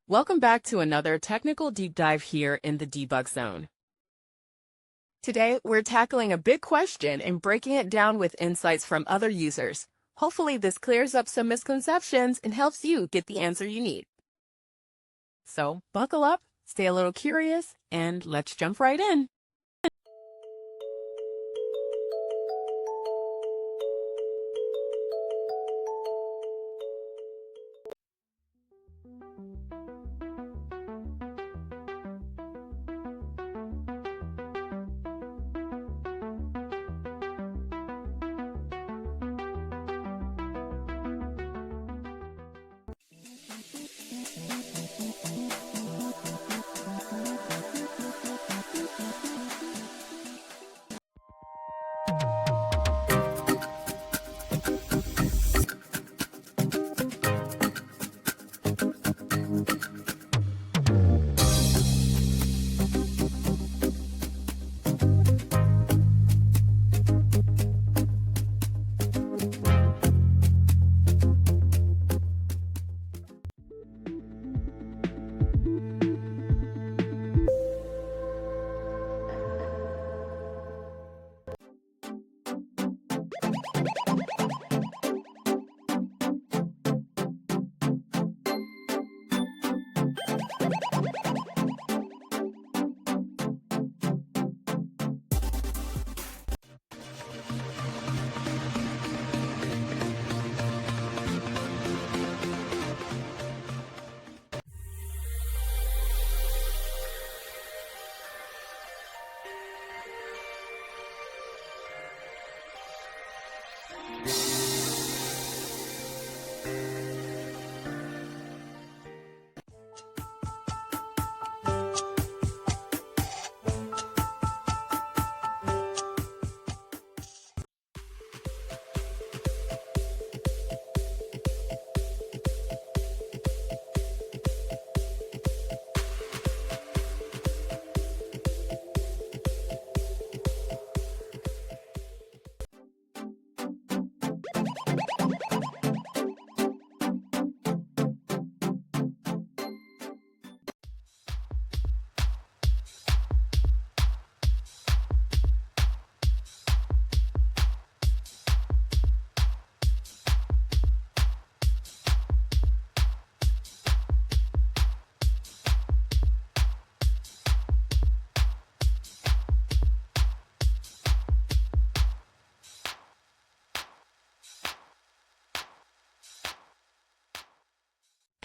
Welcome back to another technical deep dive here in the Debug Zone. Today, we're tackling a big question and breaking it down with insights from other users. Hopefully, this clears up some misconceptions and helps you get the answer you need. So, buckle up, stay a little curious, and let's jump right in.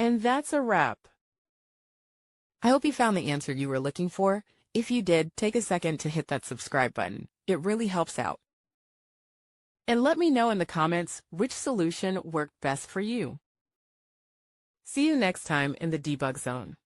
And that's a wrap. I hope you found the answer you were looking for. If you did, take a second to hit that subscribe button. It really helps out. And let me know in the comments which solution worked best for you. See you next time in the Debug Zone.